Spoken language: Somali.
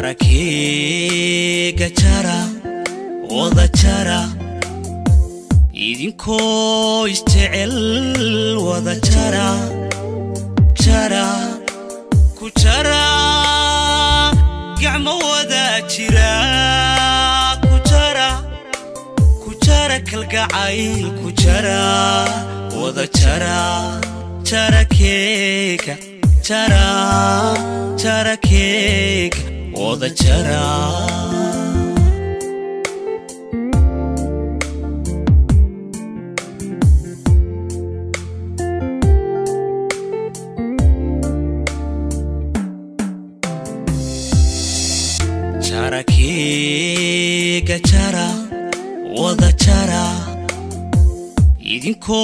Jarakiga jara, wada jara, idinko isjecel wada jara, jara, ku jara, gacmo wada jira, ku jara kalgacayl ku jara, wada jara, jarakiga jara, jarakiga wada jara. Jarakiga jara, wada jara, idinko